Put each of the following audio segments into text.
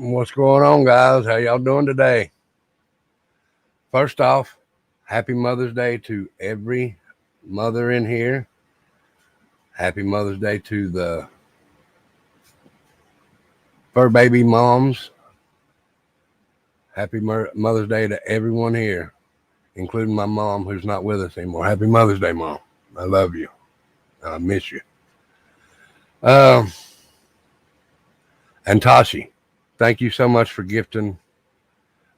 What's going on, guys? How y'all doing today? First off, happy Mother's Day to every mother in here. Happy Mother's Day to the fur baby moms. Happy Mother's Day to everyone here, including my mom who's not with us anymore. Happy Mother's Day, Mom. I love you. I miss you. Um, and Tashi, thank you so much for gifting.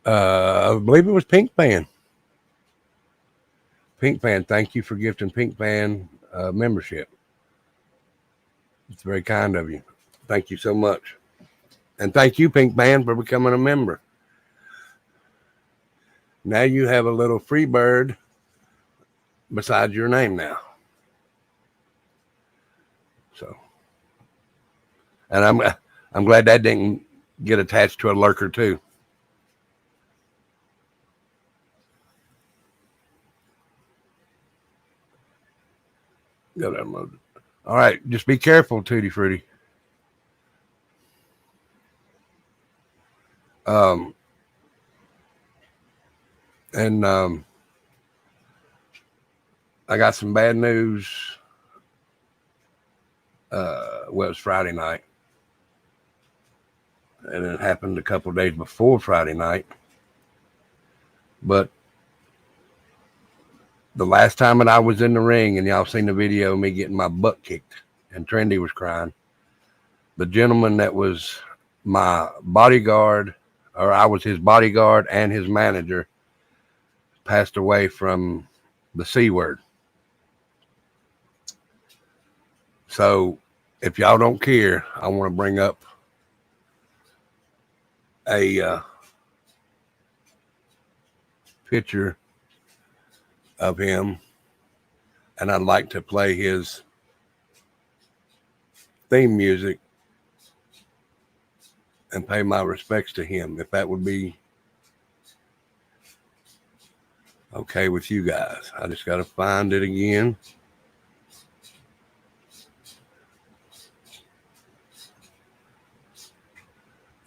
I believe it was Pink Pan. Pink Pan, thank you for gifting Pink Pan membership. It's very kind of you. Thank you so much. And thank you, Pink Man, for becoming a member. Now you have a little free bird beside your name now. So, and I'm glad that didn't get attached to a lurker too. Got unloaded. All right, just be careful, Tutti Frutti. Um, and I got some bad news. Well, it was Friday night, and it happened a couple of days before Friday night. But the last time that I was in the ring, and y'all seen the video of me getting my butt kicked, and Trendy was crying, the gentleman that was my bodyguard, or I was his bodyguard and his manager, passed away from the C word. So if y'all don't care, I want to bring up a picture of him, and I'd like to play his theme music and pay my respects to him, if that would be okay with you guys. I just got to find it again.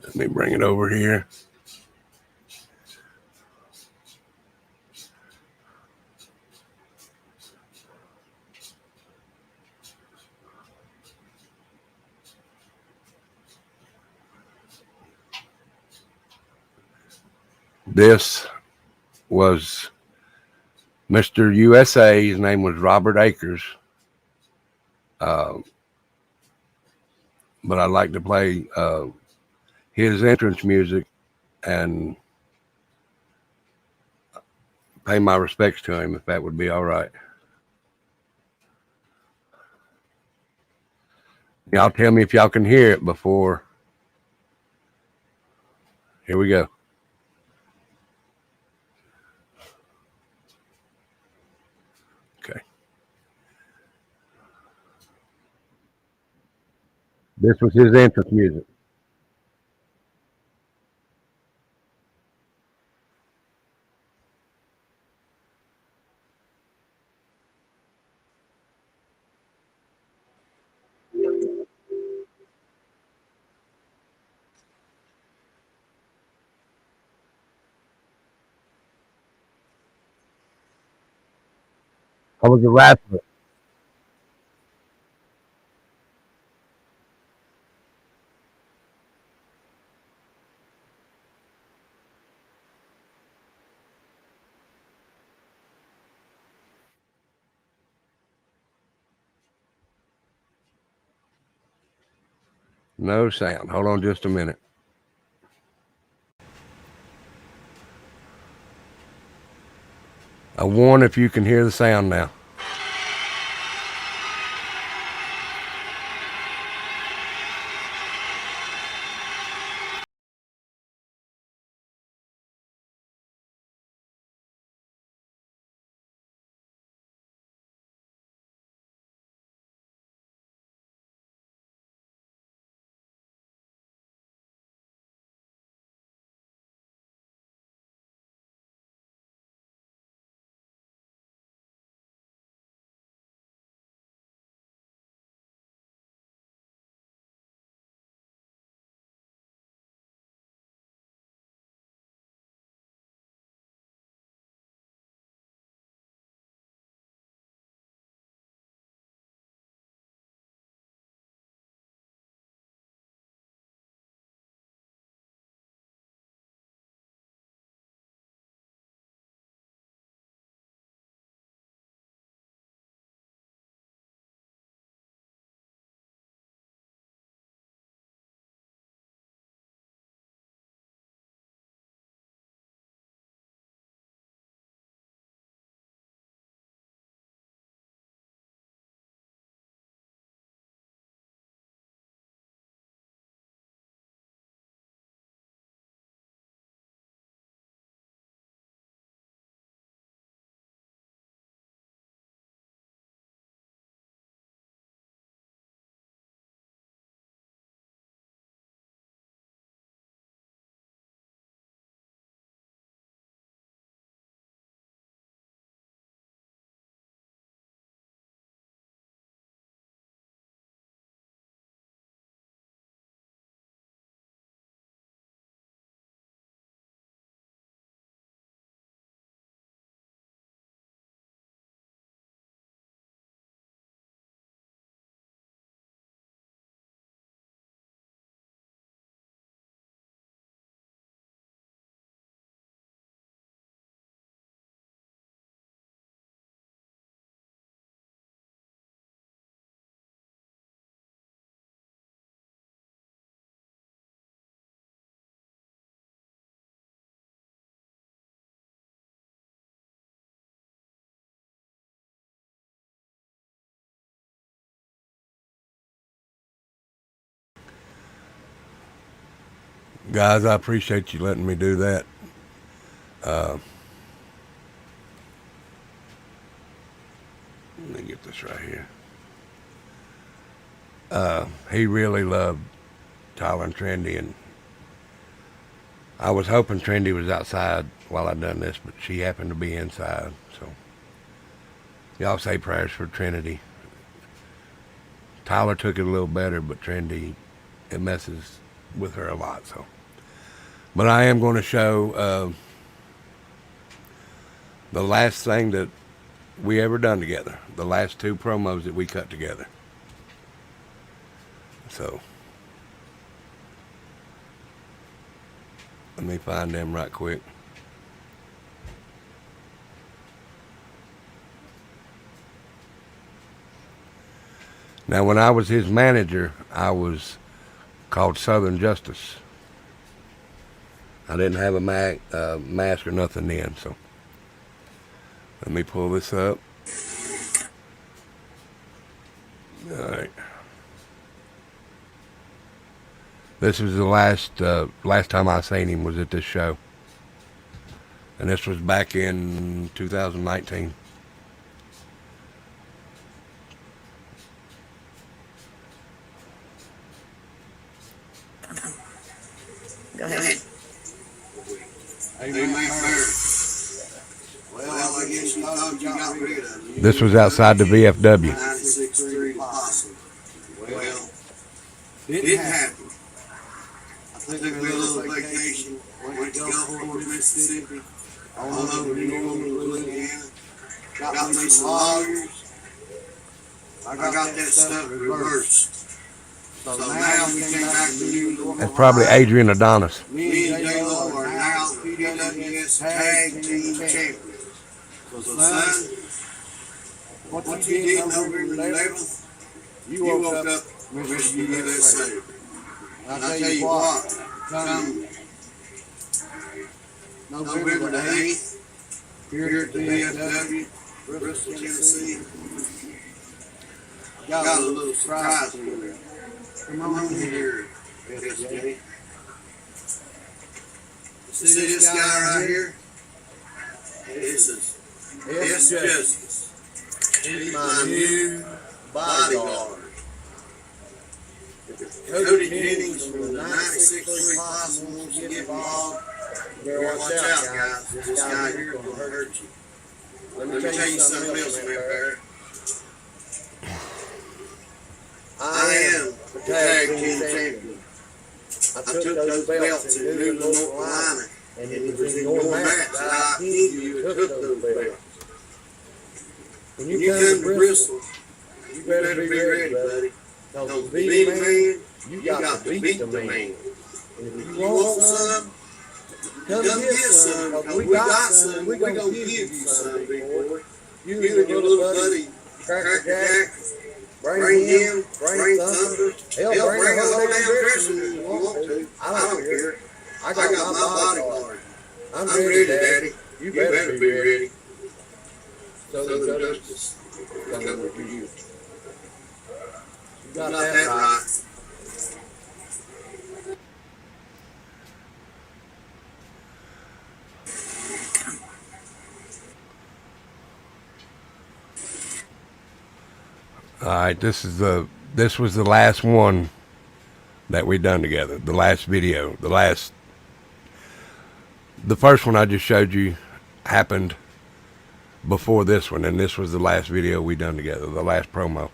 Let me bring it over here. This was Mr. USA. His name was Robert Akers. But I'd like to play his entrance music and pay my respects to him, if that would be all right. Y'all tell me if y'all can hear it before. Here we go. Okay. This was his entrance music. I was a wrestler. No sound. Hold on just a minute. I wonder if you can hear the sound now. Guys, I appreciate you letting me do that. Let me get this right here. He really loved Tyler and Trendy, and I was hoping Trendy was outside while I done this, but she happened to be inside. So y'all say prayers for Trinity. Tyler took it a little better, but Trendy, it messes with her a lot. So, but I am going to show the last thing that we ever done together. The last two promos that we cut together. So let me find them right quick. Now, when I was his manager, I was called Southern Justice. I didn't have a mask or nothing then, so let me pull this up. All right. This was the last time I seen him was at this show, and this was back in 2019. Go ahead. Well, I guess you thought you got rid of him. This was outside the VFW. 96.3 possum. Well, didn't happen. I took me a little vacation, went to Gulfport, Mississippi, all over New Orleans, Louisiana, got me some lawyers. I got that stuff reversed. So now we came back to New York. That's probably Adrian Adonis. Me and J-Lo are now PWS Tag Team Champions. So son, what you did November 11th, you woke up Mr. USA. And I tell you what, come November the 8th, here at the VFW, Bristol, Tennessee, got a little surprise for you. Come on here, SJ. See this guy right here? This is S Justice. He's my new bodyguard. Cody Jennings from the 96.3 Possum wants to get involved. You better watch out, guys. This guy here is going to hurt you. Let me tell you something else, man, Barrett. I am the Tag Team Champion. I took those belts in New North Carolina, and it was in your match that I pinned you and took those belts. When you come to Bristol, you better be ready, buddy. Because to be the man, you got to beat the man. And if you want some, come get some, because we got some, we're going to give you some, big boy. You and your little buddy, Cracker Jack, bring him, bring Thunder, hell, bring the whole damn dressing room if you want to. I don't care. I got my bodyguard. I'm ready, Daddy. You better be ready. Southern Justice coming with you. You got that right. All right, this was the last one that we done together. The last video, the first one I just showed you happened before this one, and this was the last video we done together, the last promo.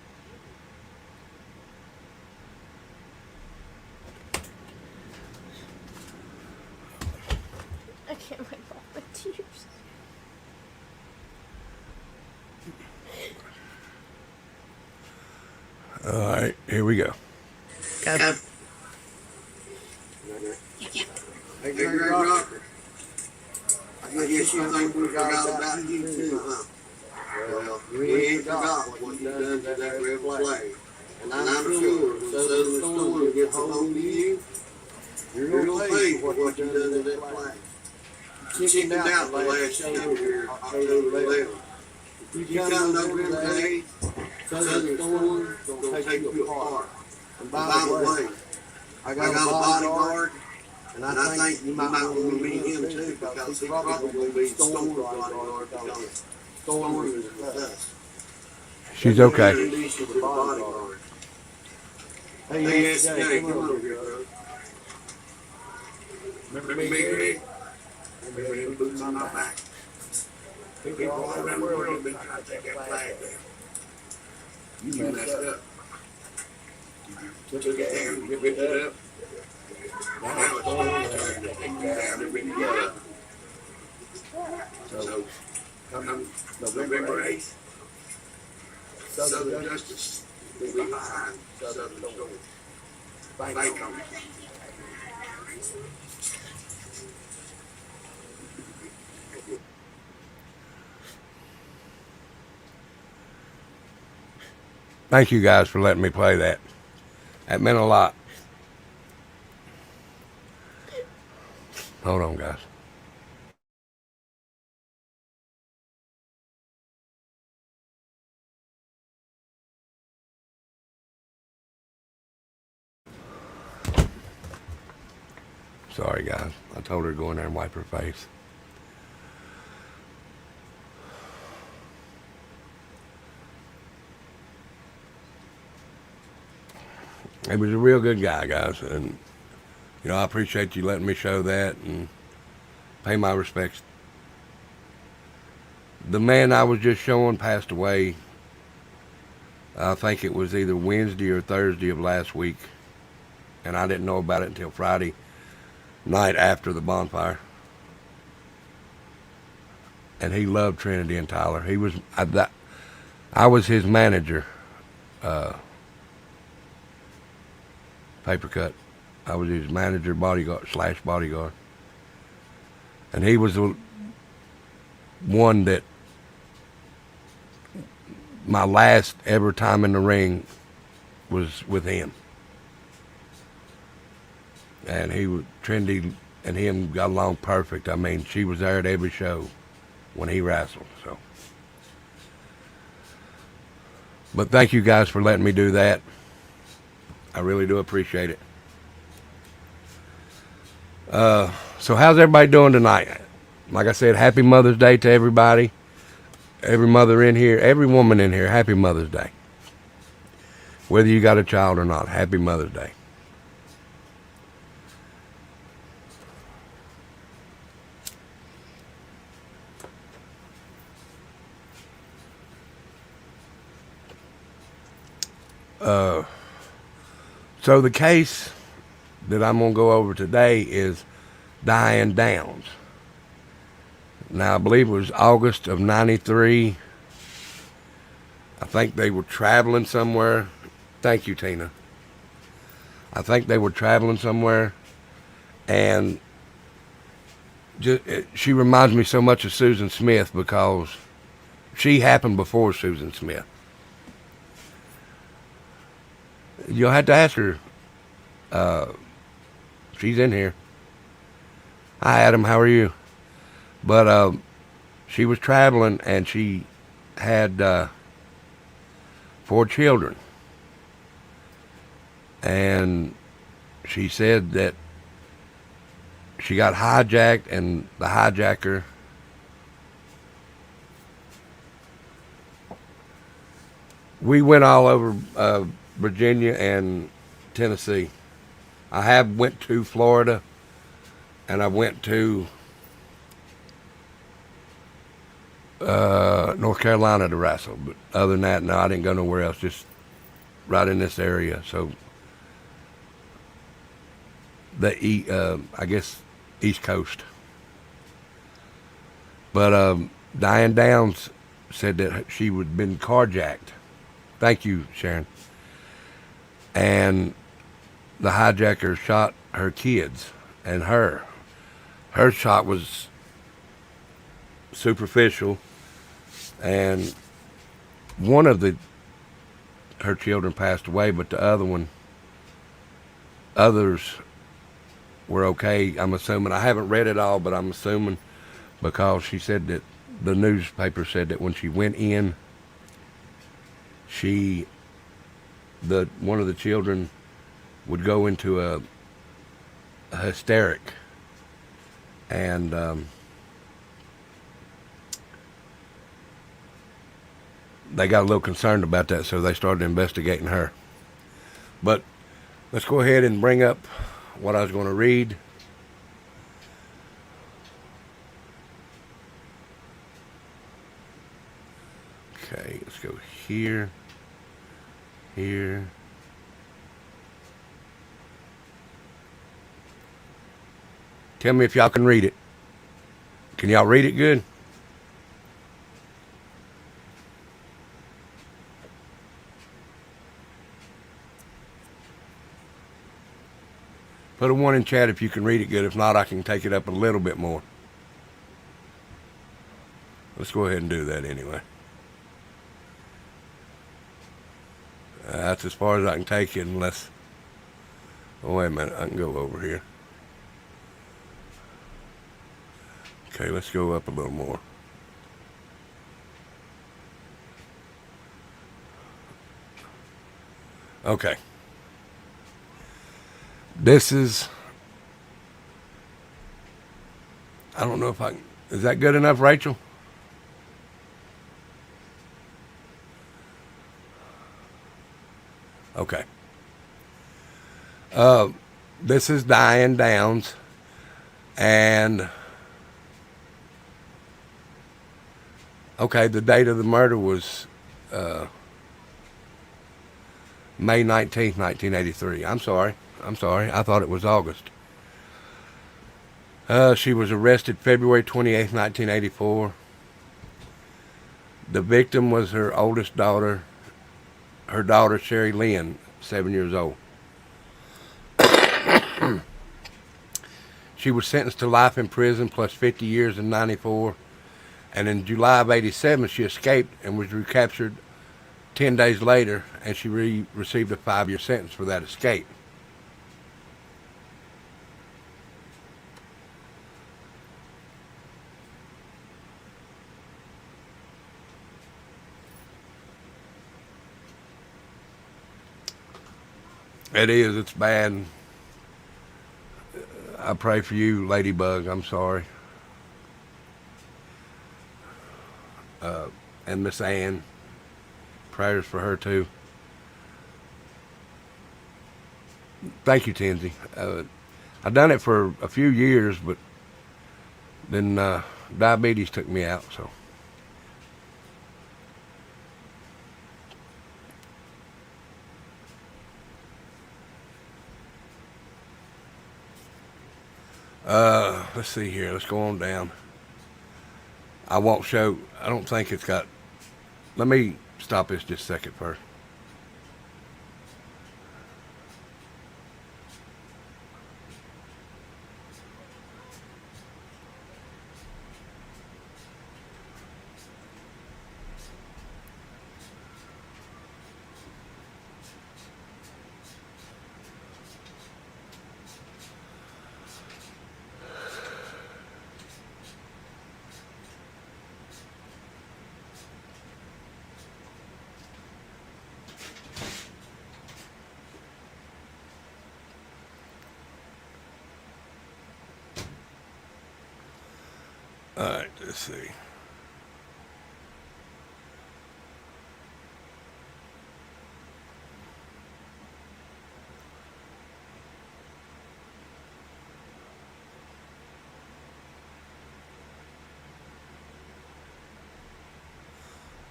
I can't wipe off my tears. All right, here we go. Go. Hey, Greg Rocker. I guess you think we forgot about you too, huh? Well, we ain't forgot what you done to that red flag. And I'm sure when Southern Storm gets a hold of you, you're gonna pay for what you done to that flag. You chickened out the last show here, October 11th. If you come November 8th, Southern Storm gonna take you apart. And by the way, I got a bodyguard. And I think you might want to meet him too, because he's probably going to be Storm's bodyguard, because Storm is with us. She's okay. Introduce you to the bodyguard. Hey, yes, Gary, come over here, brother. Remember me, Gary? Remember him boots on my back? People all around the world have been trying to take that flag down. You messed up. You took it down, you ripped it up. Now it's going to take it down and rip it up. So, come November 8th, Southern Justice will be behind Southern Storm. Thank you. Thank you guys for letting me play that. That meant a lot. Hold on, guys. Sorry, guys. I told her to go in there and wipe her face. He was a real good guy, guys, and I appreciate you letting me show that and pay my respects. The man I was just showing passed away. I think it was either Wednesday or Thursday of last week, and I didn't know about it until Friday night after the bonfire. And he loved Trinity and Tyler. I was his manager. Paper cut. I was his manager, bodyguard. And he was the one that my last ever time in the ring was with him. And Trinity and him got along perfect. I mean, she was there at every show when he wrestled. So, but thank you guys for letting me do that. I really do appreciate it. So how's everybody doing tonight? Like I said, happy Mother's Day to everybody. Every mother in here, every woman in here, happy Mother's Day. Whether you got a child or not, happy Mother's Day. So the case that I'm going to go over today is Diane Downs. Now, I believe it was August of 93. I think they were traveling somewhere. Thank you, Tina. I think they were traveling somewhere, and she reminds me so much of Susan Smith because she happened before Susan Smith. You'll have to ask her. She's in here. Hi, Adam. How are you? But she was traveling, and she had 4 children. And she said that she got hijacked, and the hijacker we went all over Virginia and Tennessee. I went to Florida, and I went to North Carolina to wrestle. But other than that, no, I didn't go nowhere else, just right in this area. So I guess East Coast. But Diane Downs said that she had been carjacked. Thank you, Sharon. And the hijacker shot her kids and her. Her shot was superficial, and one of her children passed away, but the others were okay. I'm assuming. I haven't read it all, but I'm assuming, because she said that the newspaper said that when she went in, one of the children would go into hysteric, and they got a little concerned about that, so they started investigating her. But let's go ahead and bring up what I was going to read. Okay, let's go here, here. Tell me if y'all can read it. Can y'all read it good? Put a 1 in chat if you can read it good. If not, I can take it up a little bit more. Let's go ahead and do that anyway. That's as far as I can take it unless... Oh, wait a minute. I can go over here. Okay, let's go up a little more. Okay. This is... I don't know if I can... Is that good enough, Rachel? Okay. This is Diane Downs, and okay, the date of the murder was May 19th, 1983. I'm sorry. I thought it was August. She was arrested February 28th, 1984. The victim was her oldest daughter, her daughter Sherry Lynn, 7 years old. She was sentenced to life in prison plus 50 years in 94. And in July of 87, she escaped and was recaptured 10 days later, and she received a 5-year sentence for that escape. It is. It's bad. I pray for you, Ladybug. I'm sorry. And Miss Ann. Prayers for her, too. Thank you, Tinsy. I've done it for a few years, but then diabetes took me out, so. Let's see here. Let's go on down. I won't show. I don't think it's got. Let me stop this just a second first. All right, let's see.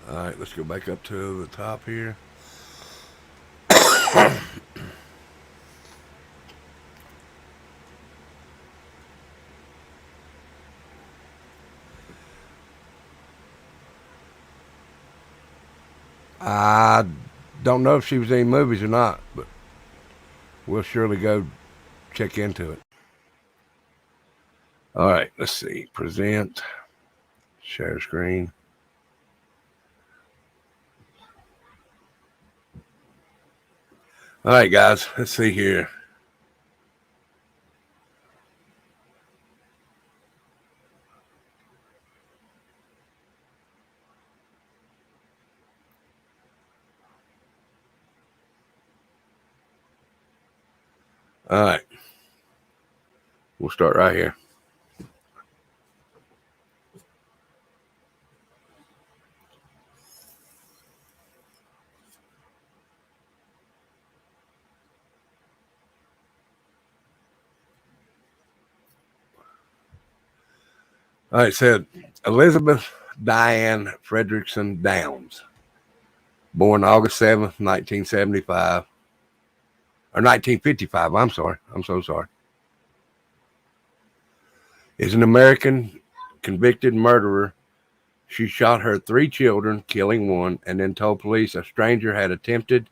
All right, let's go back up to the top here. I don't know if she was in any movies or not, but we'll surely go check into it. All right, let's see. Present, share screen. All right, guys, let's see here. All right. We'll start right here. All right, it said Elizabeth Diane Frederickson Downs, born August 7th, 1975, or 1955. I'm sorry. I'm so sorry. Is an American convicted murderer. She shot her 3 children, killing one, and then told police a stranger had attempted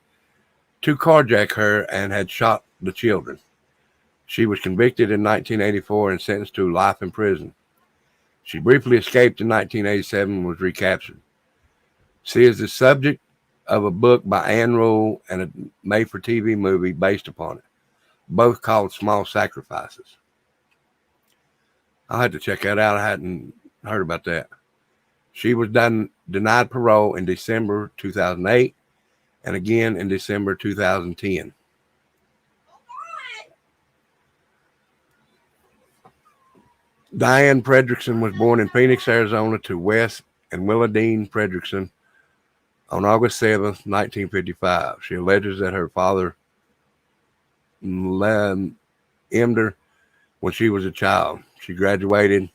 to carjack her and had shot the children. She was convicted in 1984 and sentenced to life in prison. She briefly escaped in 1987 and was recaptured. She is the subject of a book by Anne Rule and a made-for-TV movie based upon it, both called Small Sacrifices. I'll have to check that out. I hadn't heard about that. She was denied parole in December 2008 and again in December 2010. Diane Frederickson was born in Phoenix, Arizona to Wes and Willadine Frederickson on August 7th, 1955. She alleges that her father emmed her when she was a child. She graduated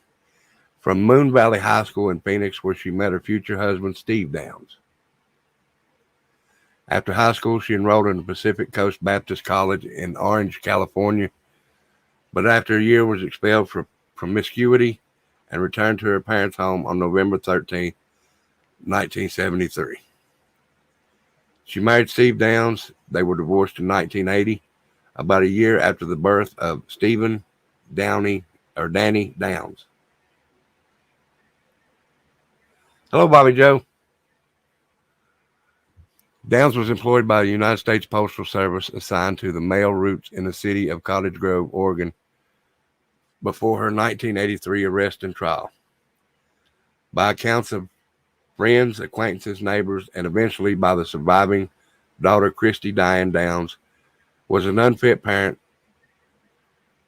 from Moon Valley High School in Phoenix, where she met her future husband, Steve Downs. After high school, she enrolled in the Pacific Coast Baptist College in Orange, California, but after a year was expelled for promiscuity and returned to her parents' home on November 13, 1973. She married Steve Downs. They were divorced in 1980, about a year after the birth of Stephen Danny Downs. Hello, Bobby Joe. Downs was employed by the United States Postal Service, assigned to the mail routes in the city of Cottage Grove, Oregon, before her 1983 arrest and trial. By accounts of friends, acquaintances, neighbors, and eventually by the surviving daughter, Christy Diane Downs, was an unfit parent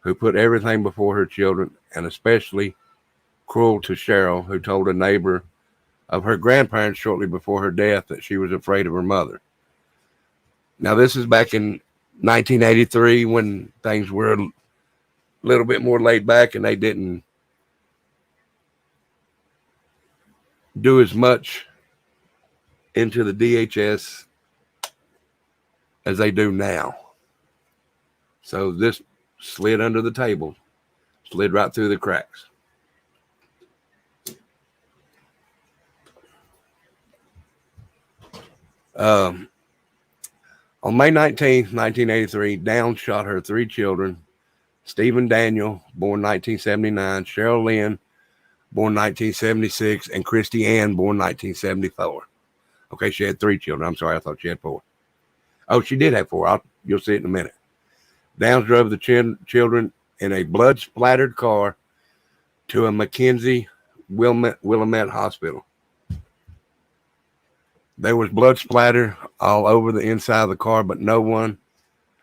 who put everything before her children, and especially cruel to Cheryl, who told a neighbor of her grandparents shortly before her death that she was afraid of her mother. Now, this is back in 1983 when things were a little bit more laid back and they didn't do as much into the DHS as they do now. So this slid under the table, slid right through the cracks. On May 19th, 1983, Downs shot her 3 children, Stephen Daniel, born 1979, Cheryl Lynn, born 1976, and Christy Ann, born 1974. Okay, she had 3 children. I'm sorry, I thought she had 4. Oh, she did have 4. You'll see it in a minute. Downs drove the children in a blood-splattered car to a McKenzie Willamette hospital. There was blood splatter all over the inside of the car, but none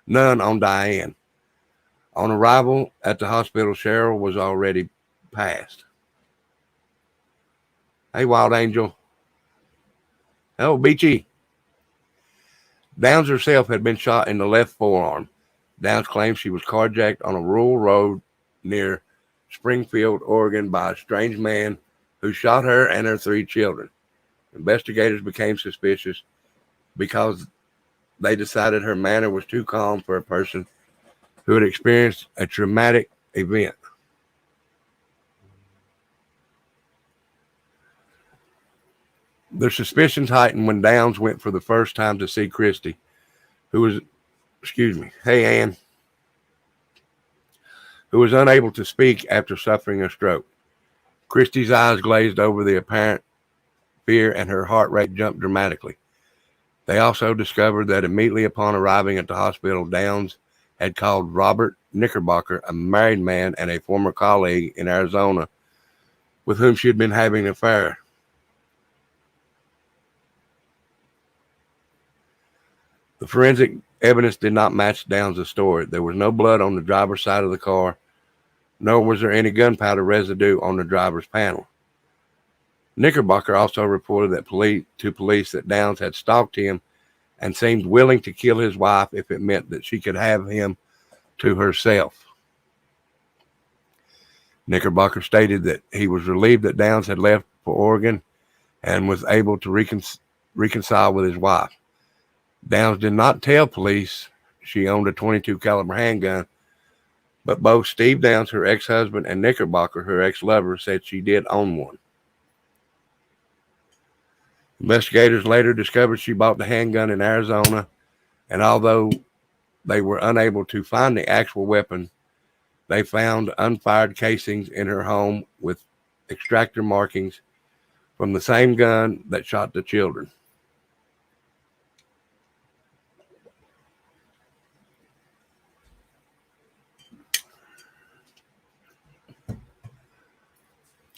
on Diane. On arrival at the hospital, Cheryl was already passed. Hey, Wild Angel. Oh, Beachy. Downs herself had been shot in the left forearm. Downs claimed she was carjacked on a rural road near Springfield, Oregon, by a strange man who shot her and her 3 children. Investigators became suspicious because they decided her manner was too calm for a person who had experienced a traumatic event. Their suspicions heightened when Downs went for the first time to see Christy, who was unable to speak after suffering a stroke. Christy's eyes glazed over the apparent fear and her heart rate jumped dramatically. They also discovered that immediately upon arriving at the hospital, Downs had called Robert Knickerbocker, a married man and a former colleague in Arizona, with whom she had been having an affair. The forensic evidence did not match Downs' story. There was no blood on the driver's side of the car, nor was there any gunpowder residue on the driver's panel. Knickerbocker also reported that police that Downs had stalked him and seemed willing to kill his wife if it meant that she could have him to herself. Knickerbocker stated that he was relieved that Downs had left for Oregon and was able to reconcile with his wife. Downs did not tell police she owned a .22 caliber handgun, but both Steve Downs, her ex-husband, and Knickerbocker, her ex-lover, said she did own one. Investigators later discovered she bought the handgun in Arizona, and although they were unable to find the actual weapon, they found unfired casings in her home with extractor markings from the same gun that shot the children.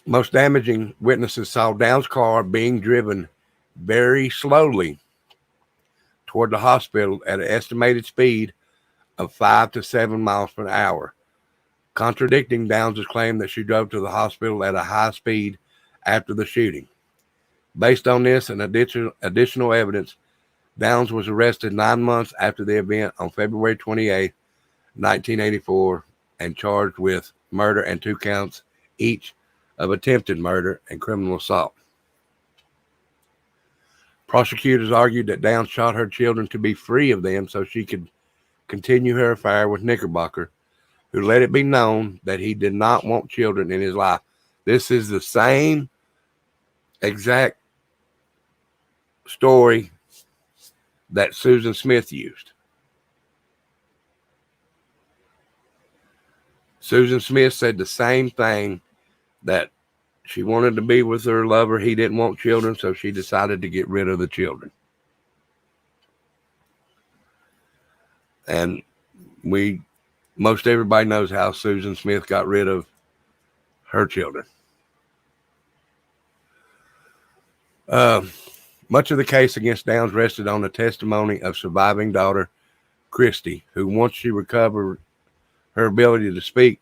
Most damaging witnesses saw Downs' car being driven very slowly toward the hospital at an estimated speed of 5 to 7 miles per hour, contradicting Downs' claim that she drove to the hospital at a high speed after the shooting. Based on this and additional evidence, Downs was arrested 9 months after the event on February 28, 1984, and charged with murder and 2 counts each of attempted murder and criminal assault. Prosecutors argued that Downs shot her children to be free of them so she could continue her affair with Knickerbocker, who let it be known that he did not want children in his life. This is the same exact story that Susan Smith used. Susan Smith said the same thing, that she wanted to be with her lover. He didn't want children, so she decided to get rid of the children. And most everybody knows how Susan Smith got rid of her children. Much of the case against Downs rested on the testimony of surviving daughter Christy, who, once she recovered her ability to speak,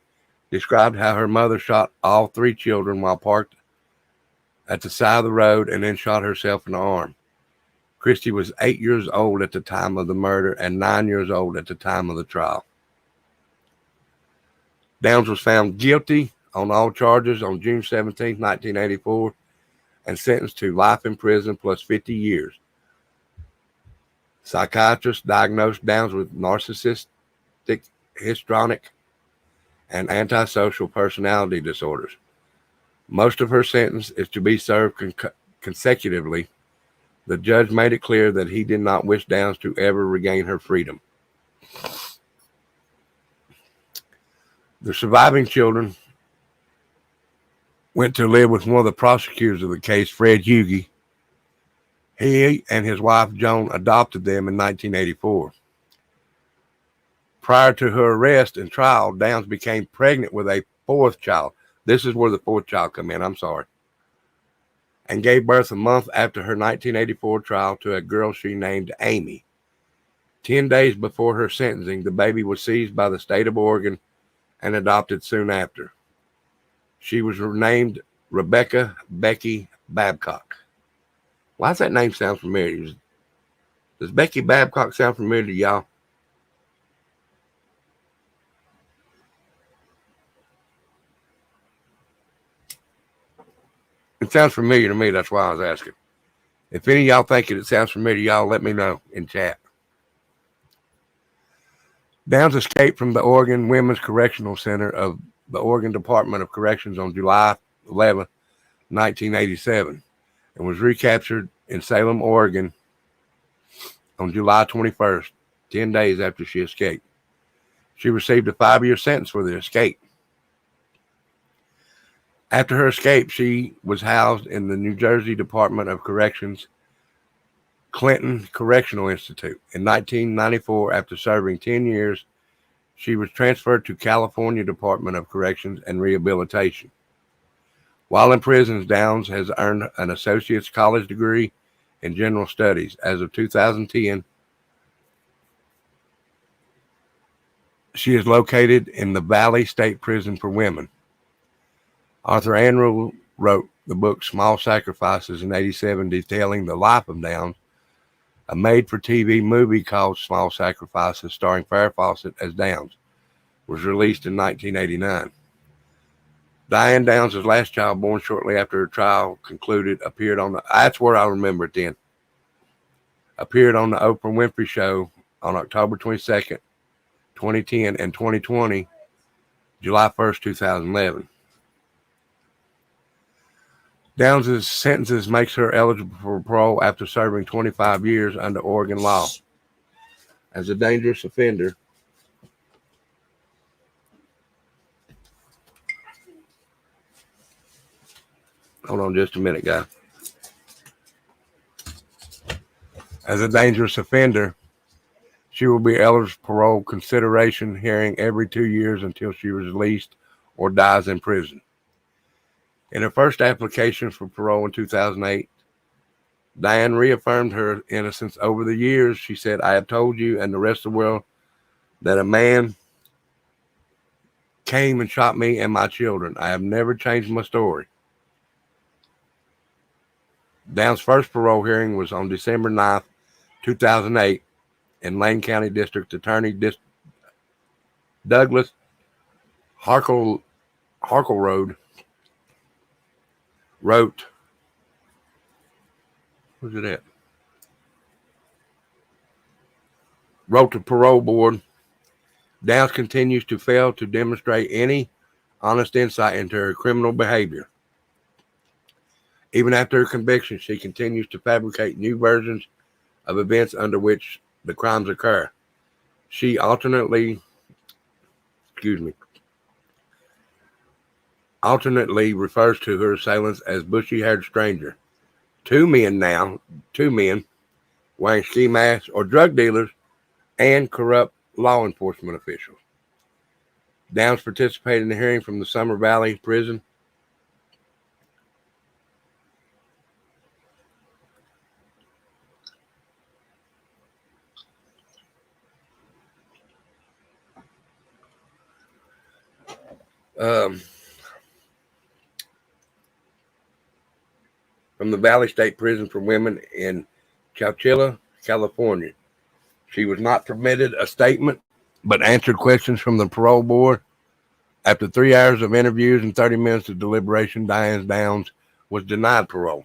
described how her mother shot all 3 children while parked at the side of the road and then shot herself in the arm. Christy was 8 years old at the time of the murder and 9 years old at the time of the trial. Downs was found guilty on all charges on June 17, 1984, and sentenced to life in prison plus 50 years. Psychiatrists diagnosed Downs with narcissistic, histrionic, and antisocial personality disorders. Most of her sentence is to be served consecutively. The judge made it clear that he did not wish Downs to ever regain her freedom. The surviving children went to live with one of the prosecutors of the case, Fred Hughey. He and his wife, Joan, adopted them in 1984. Prior to her arrest and trial, Downs became pregnant with a 4th child. This is where the 4th child come in, I'm sorry. And gave birth a month after her 1984 trial to a girl she named Amy. 10 days before her sentencing, the baby was seized by the state of Oregon and adopted soon after. She was named Rebecca Becky Babcock. Why does that name sound familiar? Does Becky Babcock sound familiar to y'all? It sounds familiar to me. That's why I was asking. If any of y'all think it sounds familiar to y'all, let me know in chat. Downs escaped from the Oregon Women's Correctional Center of the Oregon Department of Corrections on July 11, 1987, and was recaptured in Salem, Oregon on July 21st, 10 days after she escaped. She received a 5-year sentence for the escape. After her escape, she was housed in the New Jersey Department of Corrections Clinton Correctional Institute. In 1994, after serving 10 years, she was transferred to California Department of Corrections and Rehabilitation. While in prison, Downs has earned an associate's college degree in general studies. As of 2010, She is located in the Valley State Prison for Women. Arthur Anrell wrote the book Small Sacrifices in '87, detailing the life of Downs. A made-for-TV movie called Small Sacrifices, starring Farrah Fawcett as Downs, was released in 1989. Diane Downs' last child, born shortly after her trial concluded, appeared on the, that's where I remember it then, appeared on the Oprah Winfrey Show on October 22nd, 2010, and 2020, July 1st, 2011. Downs' sentences makes her eligible for parole after serving 25 years under Oregon law. As a dangerous offender, hold on just a minute, guys. As a dangerous offender, she will be eligible for parole consideration hearing every 2 years until she is released or dies in prison. In her first application for parole in 2008, Diane reaffirmed her innocence. Over the years, she said, "I have told you and the rest of the world that a man came and shot me and my children. I have never changed my story." Downs' first parole hearing was on December 9th, 2008, in Lane County District Attorney Douglas Harkleroad wrote, where's it at? Wrote the parole board, Downs continues to fail to demonstrate any honest insight into her criminal behavior. Even after her conviction, she continues to fabricate new versions of events under which the crimes occur. She alternately refers to her assailants as bushy-haired stranger. Two men wearing ski masks or drug dealers and corrupt law enforcement officials. Downs participated in the hearing from the Summer Valley Prison. From the Valley State Prison for Women in Chowchilla, California. She was not permitted a statement, but answered questions from the parole board. After 3 hours of interviews and 30 minutes of deliberation, Diane Downs was denied parole.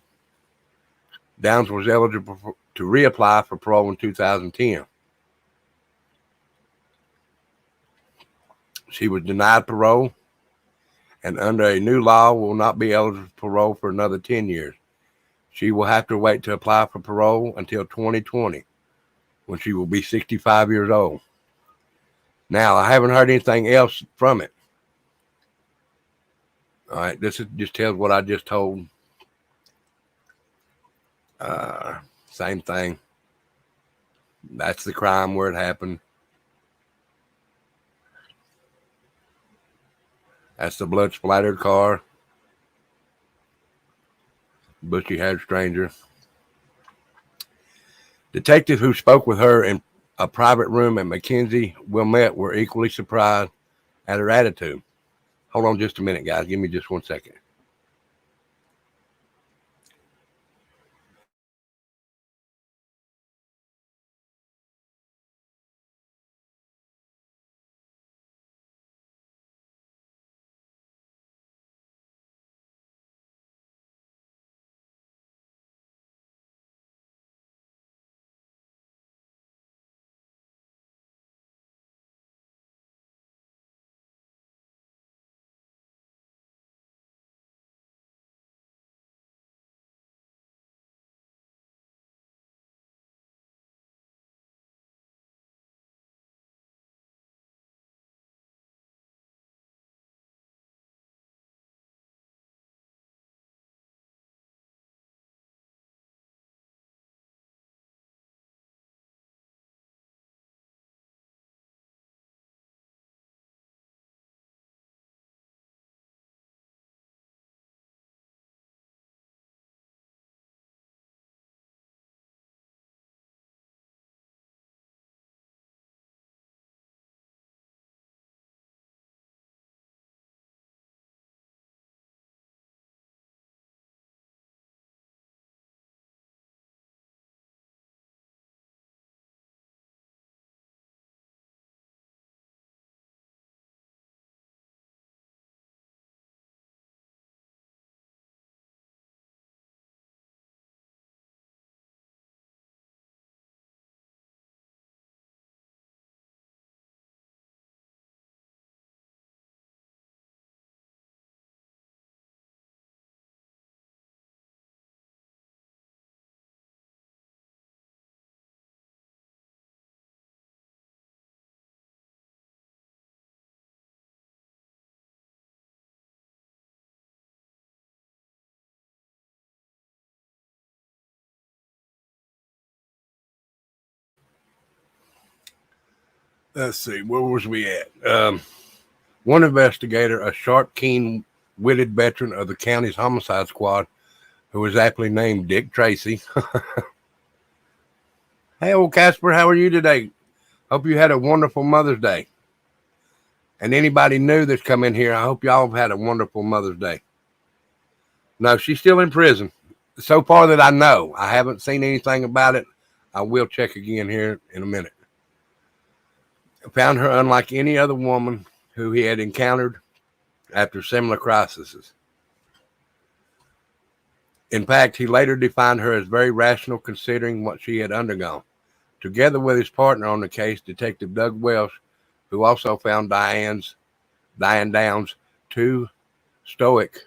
Downs was eligible to reapply for parole in 2010. She was denied parole, and under a new law will not be eligible for parole for another 10 years. She will have to wait to apply for parole until 2020, when she will be 65 years old. Now, I haven't heard anything else from it. All right, this just tells what I just told. Same thing. That's the crime where it happened. That's the blood-splattered car. Bushy-haired stranger. Detectives who spoke with her in a private room at McKenzie Wilmette were equally surprised at her attitude. Hold on just a minute, guys. Give me just 1 second. let's see, where was we at? One investigator, a sharp, keen-witted veteran of the county's homicide squad, who was aptly named Dick Tracy. Hey, old Casper, how are you today? Hope you had a wonderful Mother's Day. And anybody new that's come in here, I hope y'all have had a wonderful Mother's Day. No, she's still in prison. So far that I know. I haven't seen anything about it. I will check again here in a minute. I found her unlike any other woman who he had encountered after similar crises. In fact, he later defined her as very rational considering what she had undergone. Together with his partner on the case, Detective Doug Welsh, who also found Diane Downs too stoic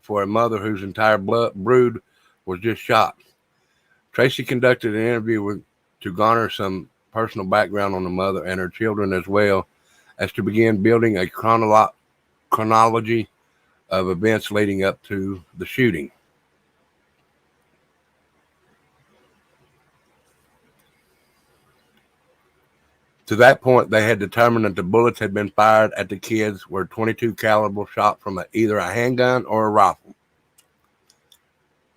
for a mother whose entire brood was just shot. Tracy conducted an interview to garner some personal background on the mother and her children, as well as to begin building a chronology of events leading up to the shooting. To that point, they had determined that the bullets had been fired at the kids were .22 caliber shot from either a handgun or a rifle.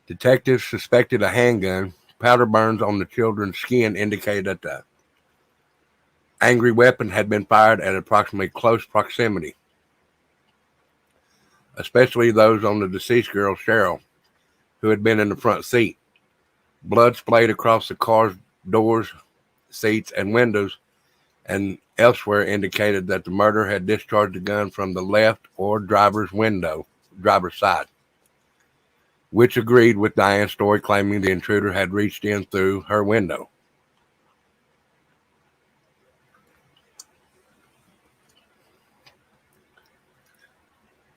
Detectives suspected a handgun. Powder burns on the children's skin indicated that the angry weapon had been fired at approximately close proximity, especially those on the deceased girl, Cheryl, who had been in the front seat. Blood splayed across the car's doors, seats, and windows, and elsewhere indicated that the murderer had discharged the gun from the left or driver's side, which agreed with Diane's story, claiming the intruder had reached in through her window.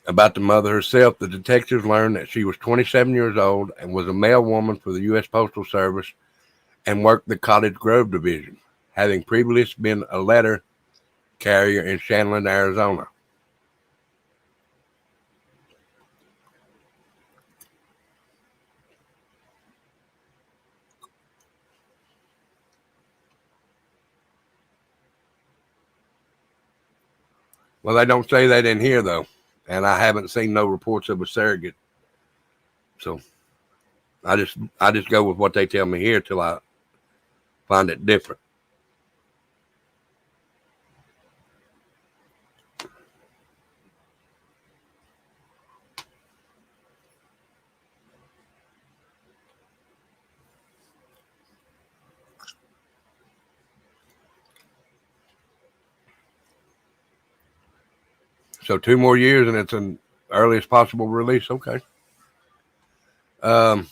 About the mother herself, the detectives learned that she was 27 years old and was a mailwoman for the U.S. Postal Service and worked the Cottage Grove Division, having previously been a letter carrier in Chandler, Arizona. Well, they don't say that in here, though, and I haven't seen no reports of a surrogate. So I just go with what they tell me here till I find it different. So 2 more years and it's an earliest possible release. Okay. Hello,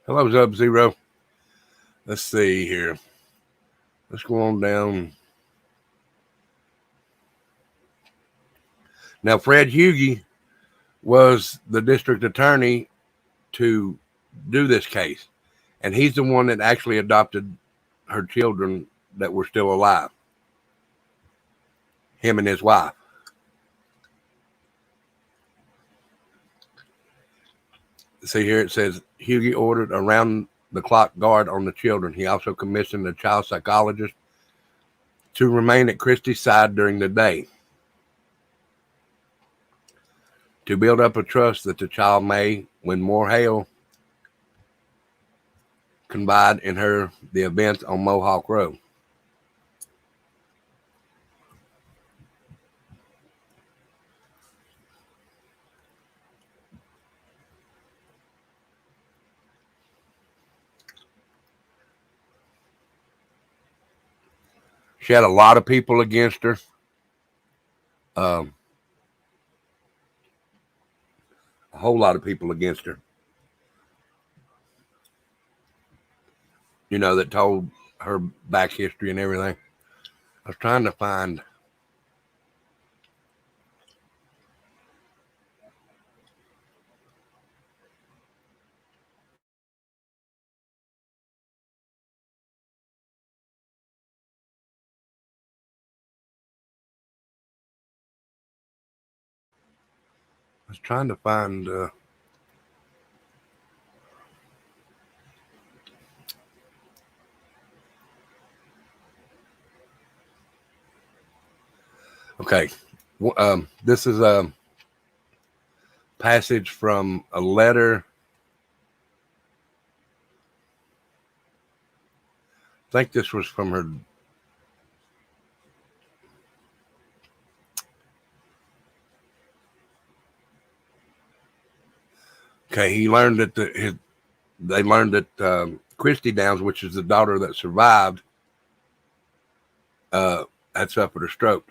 Sub-Zero. Let's see here. Let's go on down. Now, Fred Hughey was the district attorney to do this case, and he's the one that actually adopted her children that were still alive, him and his wife. See here, it says Hughey ordered around-the-clock guard on the children. He also commissioned a child psychologist to remain at Christie's side during the day to build up a trust that the child may, when more hail, confide in her the events on Mohawk Road. She had a lot of people against her. A whole lot of people against her. You know, that told her back history and everything. I was trying to find. Okay. This is a passage from a letter. I think this was from her. Okay, he learned that they learned that Christy Downs, which is the daughter that survived, had suffered a stroke.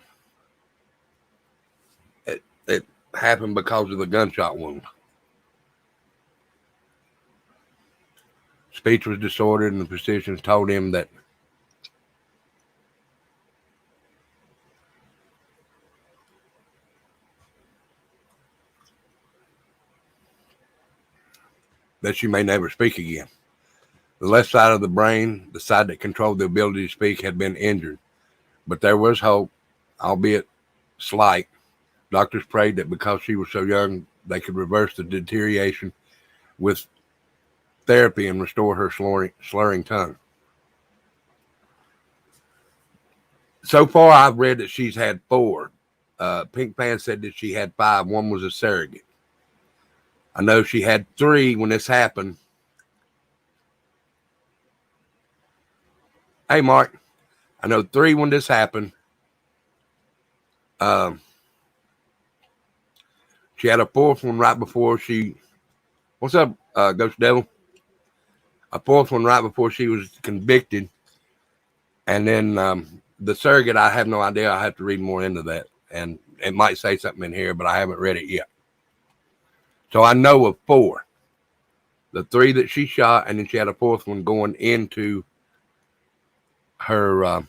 It happened because of the gunshot wound. Speech was disordered, and the physicians told him that she may never speak again. The left side of the brain, the side that controlled the ability to speak, had been injured, but there was hope, albeit slight. Doctors prayed that because she was so young, they could reverse the deterioration with therapy and restore her slurring tongue. So far, I've read that she's had 4. Pink Pan said that she had 5. One was a surrogate. I know she had 3 when this happened. Hey, Mark. I know 3 when this happened. She had a 4th one right before she. What's up, Ghost Devil? A 4th one right before she was convicted. And then the surrogate, I have no idea. I have to read more into that. And it might say something in here, but I haven't read it yet. So I know of 4. The 3 that she shot, and then she had a 4th one going into her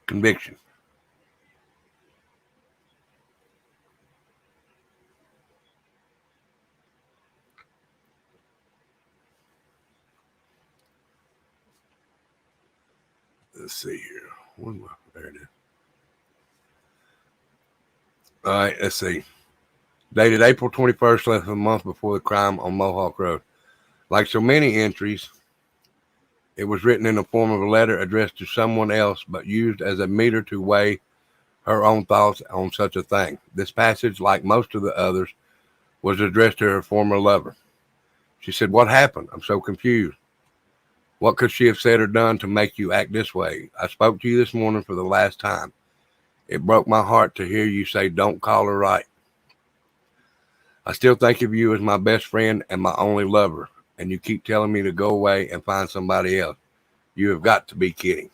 conviction. Let's see here. There it is. All right, let's see. Dated April 21st, less than a month before the crime on Mohawk Road. Like so many entries, it was written in the form of a letter addressed to someone else, but used as a meter to weigh her own thoughts on such a thing. This passage, like most of the others, was addressed to her former lover. She said, "What happened? I'm so confused. What could she have said or done to make you act this way? I spoke to you this morning for the last time. It broke my heart to hear you say, 'Don't call her right.' I still think of you as my best friend and my only lover, and you keep telling me to go away and find somebody else. You have got to be kidding."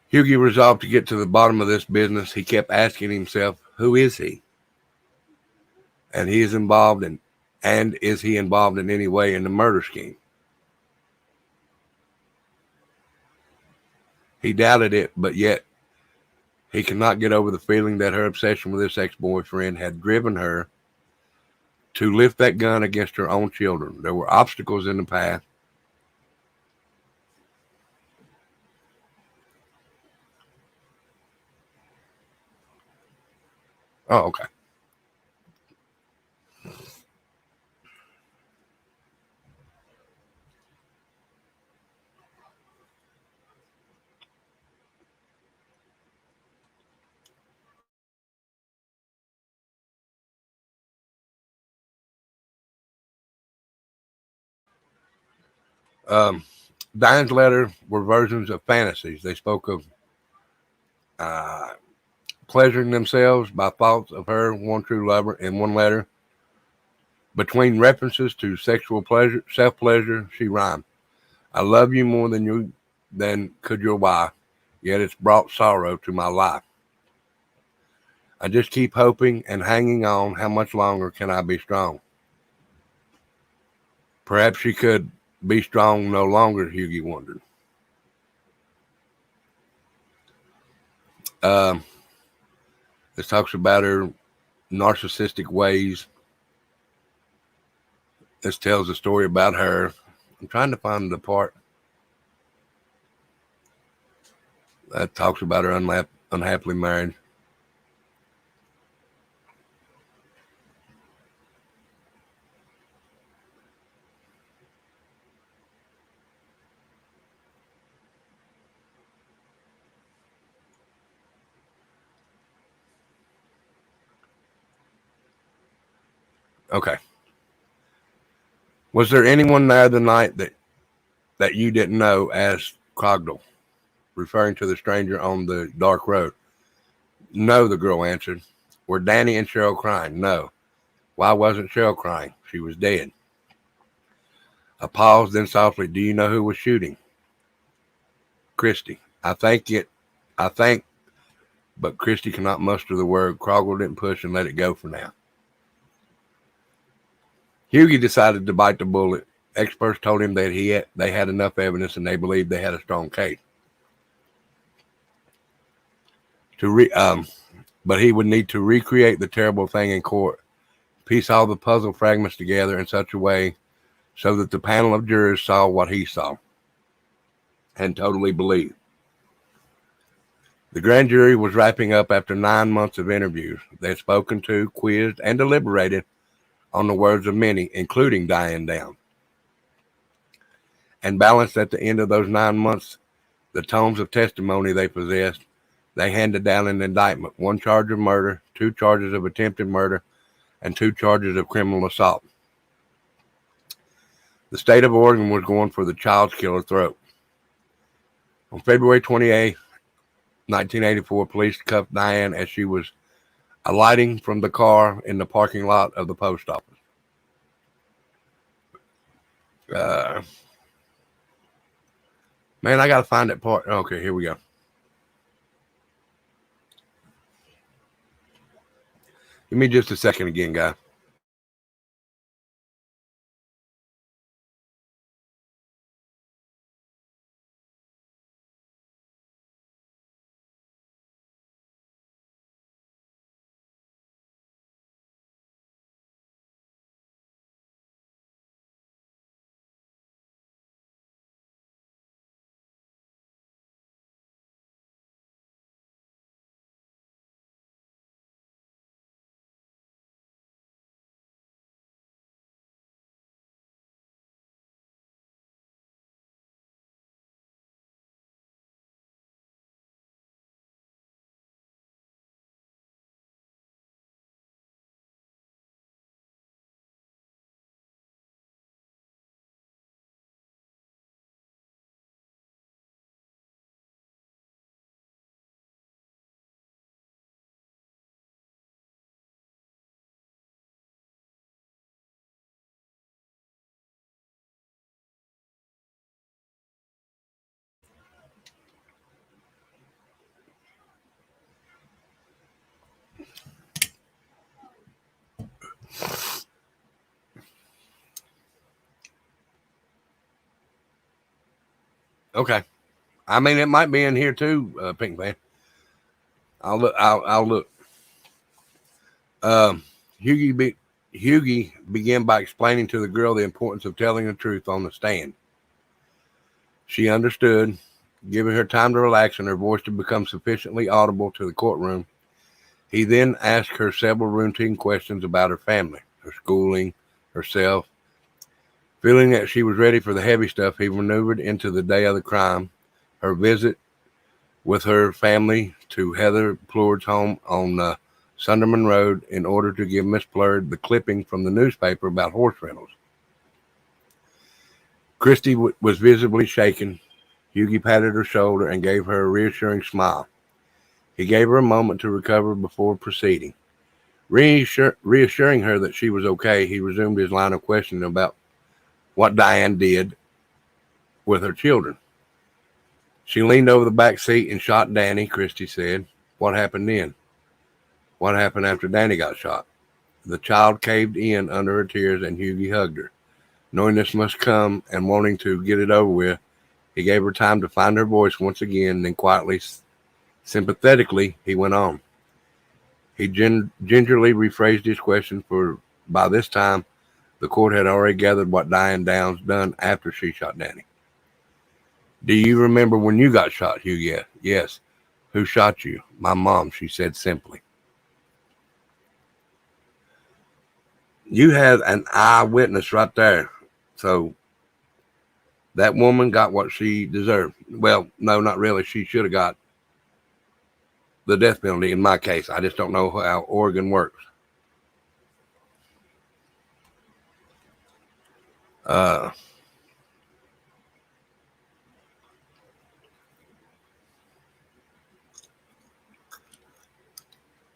Hughie resolved to get to the bottom of this business. He kept asking himself, who is he? And is he involved in any way in the murder scheme? He doubted it, but yet he could not get over the feeling that her obsession with this ex-boyfriend had driven her to lift that gun against her own children. There were obstacles in the path. Oh, okay. Diane's letter were versions of fantasies. They spoke of uh, pleasuring themselves by thoughts of her one true lover in one letter. Between references to sexual pleasure, self-pleasure, she rhymed, "I love you more than could your wife, yet it's brought sorrow to my life. I just keep hoping and hanging on. How much longer can I be strong?" Perhaps she could be strong no longer, Hughie wondered. Um, this talks about her narcissistic ways. This tells a story about her. I'm trying to find the part that talks about her unhappily married. Okay. Was there anyone there the night that you didn't know? Asked Cogdell, referring to the stranger on the dark road. No, the girl answered. Were Danny and Cheryl crying? No. Why wasn't Cheryl crying? She was dead. A pause, then softly, do you know who was shooting? Christy. I think, but Christy cannot muster the word. Cogdell didn't push and let it go for now. Hughie decided to bite the bullet. Experts told him that they had enough evidence and they believed they had a strong case. But he would need to recreate the terrible thing in court, piece all the puzzle fragments together in such a way so that the panel of jurors saw what he saw and totally believed. The grand jury was wrapping up after 9 months of interviews. They had spoken to, quizzed, and deliberated on the words of many, including Diane Downs, and balanced at the end of those 9 months the tomes of testimony they possessed. They handed down an indictment, 1 charge of murder, 2 charges of attempted murder, and 2 charges of criminal assault. The state of Oregon was going for the child's killer throat. On February 28, 1984, police cuffed Diane as she was alighting from the car in the parking lot of the post office. Man, I got to find that part. Okay, here we go. Give me just a second again, guy. Okay. I mean, it might be in here too, Pink Man. I'll look. I'll look. Hughie began by explaining to the girl the importance of telling the truth on the stand. She understood, giving her time to relax and her voice to become sufficiently audible to the courtroom. He then asked her several routine questions about her family, her schooling, herself. Feeling that she was ready for the heavy stuff, he maneuvered into the day of the crime, her visit with her family to Heather Plourd's home on Sunderman Road in order to give Miss Plourd the clipping from the newspaper about horse rentals. Christy was visibly shaken. Hughie patted her shoulder and gave her a reassuring smile. He gave her a moment to recover before proceeding. Reassuring her that she was okay, he resumed his line of questioning about what Diane did with her children. She leaned over the back seat and shot Danny, Christy said. What happened then? What happened after Danny got shot? The child caved in under her tears and Hughie hugged her. Knowing this must come and wanting to get it over with, he gave her time to find her voice once again, then quietly, sympathetically, he went on. He gingerly rephrased his question, for by this time, the court had already gathered what Diane Downs done after she shot Danny. Do you remember when you got shot, Hughie? Yes. Who shot you? My mom, she said simply. You had an eyewitness right there. So that woman got what she deserved. Well, no, not really. She should have got the death penalty in my case. I just don't know how Oregon works. Uh,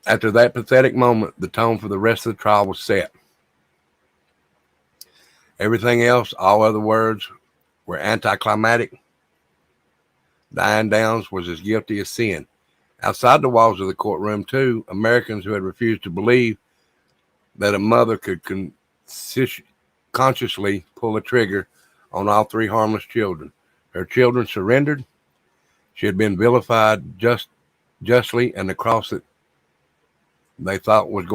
After that pathetic moment, the tone for the rest of the trial was set. Everything else, all other words, were anticlimactic. Diane Downs was as guilty as sin. Outside the walls of the courtroom, too, Americans who had refused to believe that a mother could consciously pull a trigger on all three harmless children. Her children surrendered. She had been vilified justly, and the cross that they thought was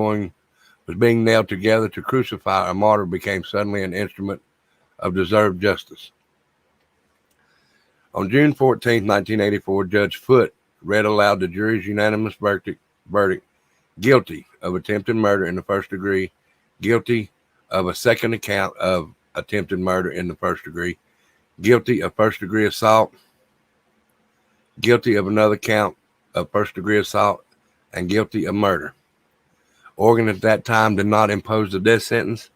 being nailed together to crucify a martyr became suddenly an instrument of deserved justice. On June 14, 1984, Judge Foote read aloud the jury's unanimous verdict: guilty of attempted murder in the first degree, guilty of a second account of attempted murder in the first degree, guilty of first degree assault, guilty of another count of first degree assault, and guilty of murder. Oregon at that time did not impose the death sentence.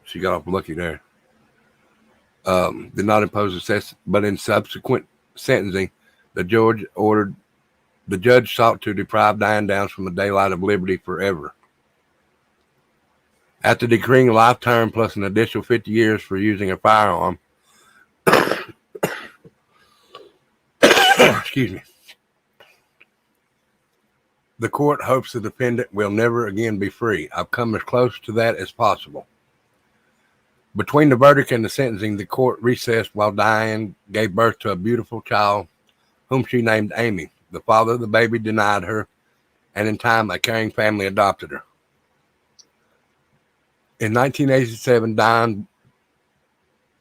She got off lucky there. Did not impose the sentence, but in subsequent sentencing, the judge sought to deprive Diane Downs from the daylight of liberty forever. After decreeing a life term plus an additional 50 years for using a firearm, excuse me, the court hopes the defendant will never again be free. I've come as close to that as possible. Between the verdict and the sentencing, the court recessed while Diane gave birth to a beautiful child whom she named Amy. The father of the baby denied her, and in time, a caring family adopted her. In 1987,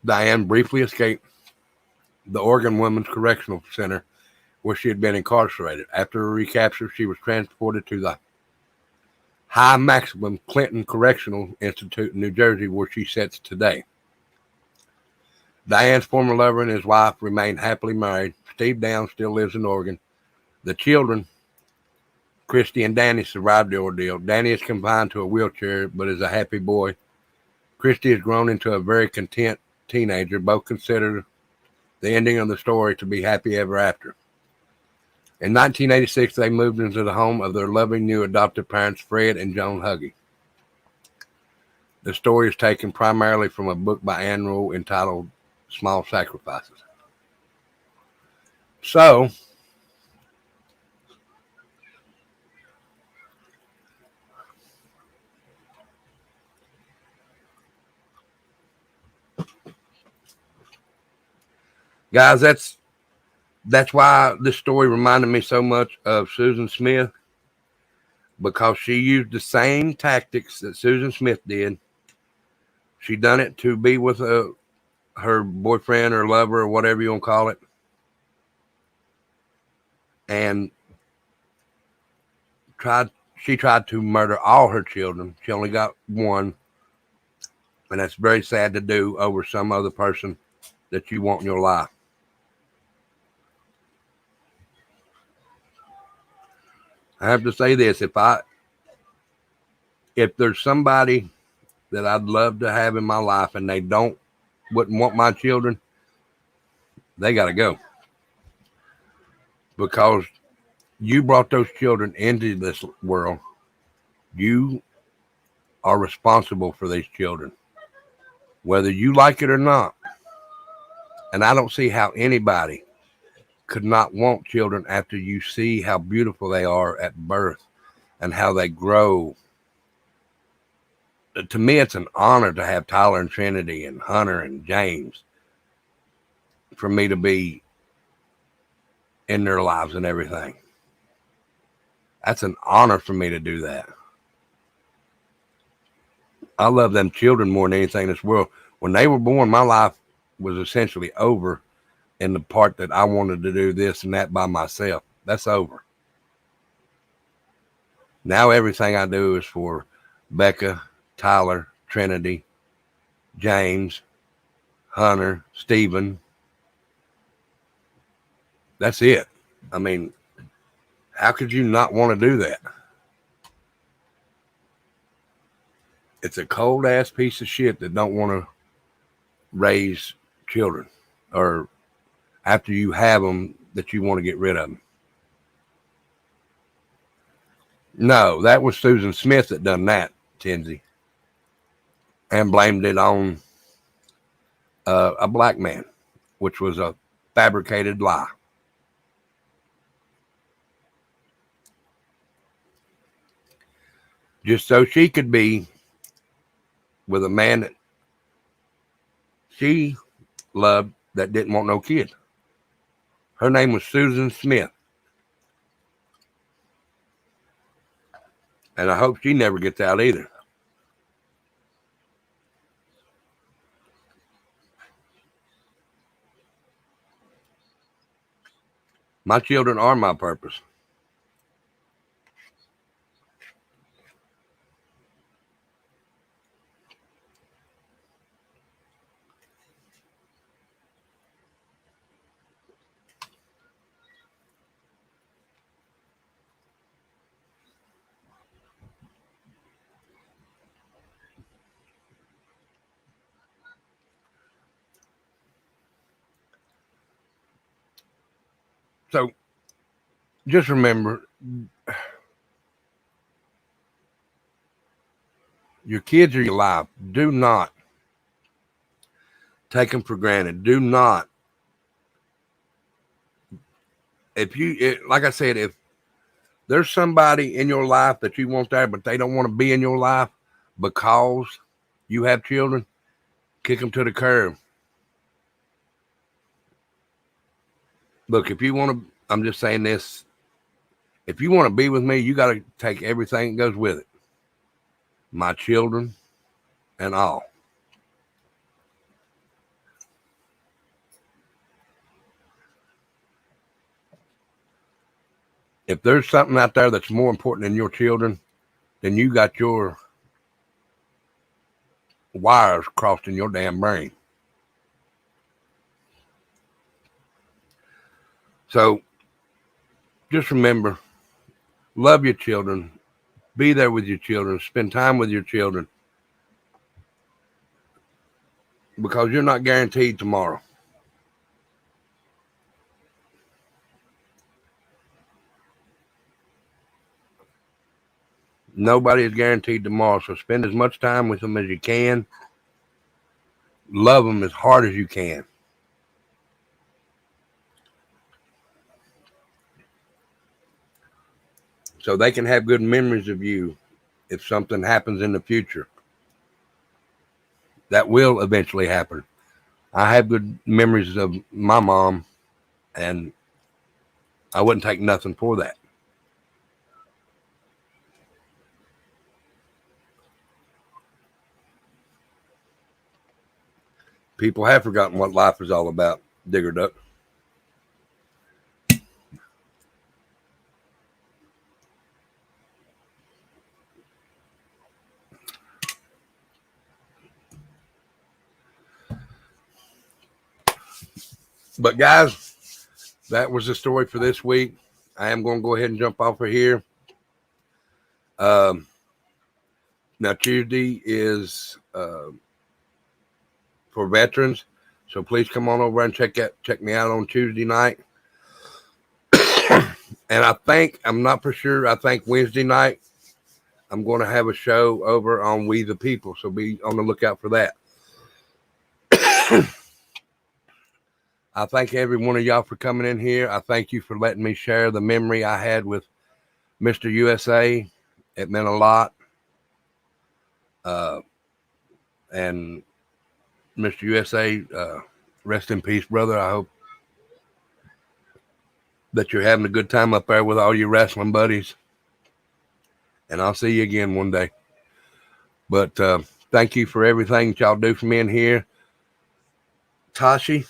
Diane briefly escaped the Oregon Women's Correctional Center, where she had been incarcerated. After her recapture, she was transported to the High Maximum Clinton Correctional Institute in New Jersey, where she sits today. Diane's former lover and his wife remain happily married. Steve Downs still lives in Oregon. The children, Christy and Danny, survived the ordeal. Danny is confined to a wheelchair, but is a happy boy. Christy has grown into a very content teenager. Both consider the ending of the story to be happy ever after. In 1986, they moved into the home of their loving new adoptive parents, Fred and Joan Huggy. The story is taken primarily from a book by Ann Rule entitled Small Sacrifices. So, guys, that's why this story reminded me so much of Susan Smith, because she used the same tactics that Susan Smith did. She done it to be with her boyfriend or lover or whatever you want to call it. And she tried to murder all her children. She only got one. And that's very sad to do over some other person that you want in your life. I have to say this, if there's somebody that I'd love to have in my life and they wouldn't want my children, they got to go. Because you brought those children into this world. You are responsible for these children, whether you like it or not. And I don't see how anybody could not want children after you see how beautiful they are at birth and how they grow. To me, it's an honor to have Tyler and Trinity and Hunter and James, for me to be in their lives and everything. That's an honor for me to do that. I love them children more than anything in this world. When they were born, my life was essentially over in the part that I wanted to do this and that by myself. That's over. Now everything I do is for Becca, Tyler, Trinity, James, Hunter, Stephen. That's it. I mean, how could you not want to do that? It's a cold ass piece of shit that don't want to raise children, or after you have them that you want to get rid of them. No, that was Susan Smith that done that, Tinsy, and blamed it on a black man, which was a fabricated lie. Just so she could be with a man that she loved that didn't want no kid. Her name was Susan Smith. And I hope she never gets out either. My children are my purpose. So just remember, your kids are your life. Do not take them for granted. Do not. Like I said, if there's somebody in your life that you want there, but they don't want to be in your life because you have children, kick them to the curb. Look, if you want to, I'm just saying this, if you want to be with me, you got to take everything that goes with it. My children and all. If there's something out there that's more important than your children, then you got your wires crossed in your damn brain. So just remember, love your children, be there with your children, spend time with your children, because you're not guaranteed tomorrow. Nobody is guaranteed tomorrow, so spend as much time with them as you can. Love them as hard as you can. So they can have good memories of you if something happens in the future. That will eventually happen. I have good memories of my mom, and I wouldn't take nothing for that. People have forgotten what life is all about, Digger Duck. But guys, that was the story for this week. I am going to go ahead and jump off of here. Now Tuesday is for veterans, so please come on over and check me out on Tuesday night. And I'm not for sure, I think Wednesday night I'm going to have a show over on We the People, so be on the lookout for that. I thank every one of y'all for coming in here. I thank you for letting me share the memory I had with Mr. USA. It meant a lot. And Mr. USA, rest in peace, brother. I hope that you're having a good time up there with all your wrestling buddies. And I'll see you again one day. But thank you for everything that y'all do for me in here. Tashi,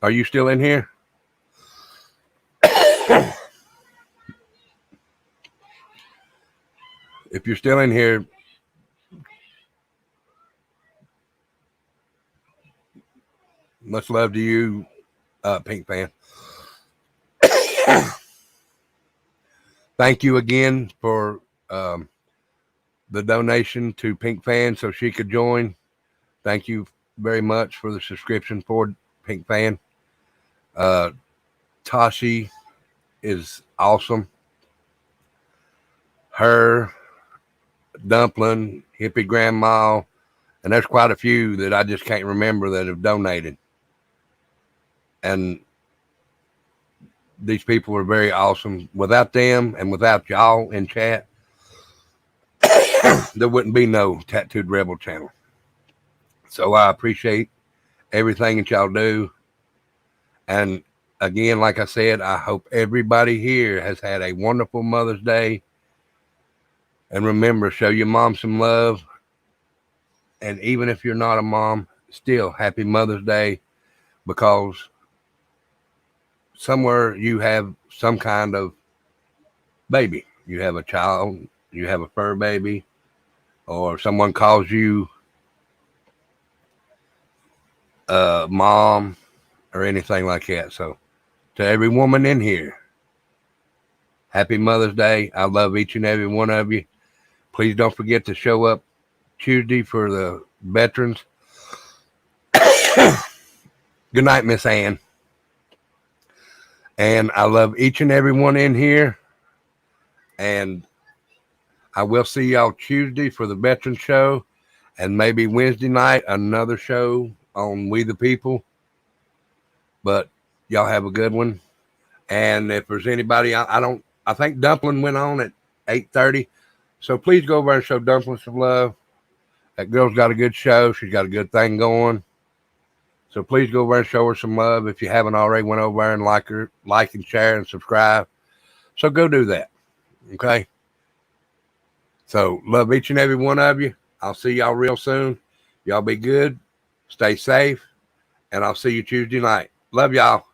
are you still in here? If you're still in here, much love to you, Pink Fan. Thank you again for the donation to Pink Fan so she could join. Thank you very much for the subscription for Pink Fan. Tashi is awesome. Her, Dumpling, Hippie Grandma, and there's quite a few that I just can't remember that have donated. And these people are very awesome. Without them and without y'all in chat, there wouldn't be no Tattooed Rebel channel. So I appreciate everything that y'all do. And again, like I said, I hope everybody here has had a wonderful Mother's Day. And remember, show your mom some love. And even if you're not a mom, still happy Mother's Day, because somewhere you have some kind of baby. You have a child, you have a fur baby, or someone calls you mom or anything like that. So to every woman in here, happy Mother's Day. I love each and every one of you. Please don't forget to show up Tuesday for the veterans. Good night, Miss Ann. And I love each and every one in here. And I will see y'all Tuesday for the veteran show. And maybe Wednesday night, another show on We the People. But y'all have a good one. And if there's anybody, I think Dumpling went on at 8:30. So please go over and show Dumpling some love. That girl's got a good show. She's got a good thing going. So please go over and show her some love. If you haven't already, went over and like and share and subscribe. So go do that. Okay? So love each and every one of you. I'll see y'all real soon. Y'all be good. Stay safe. And I'll see you Tuesday night. Love y'all.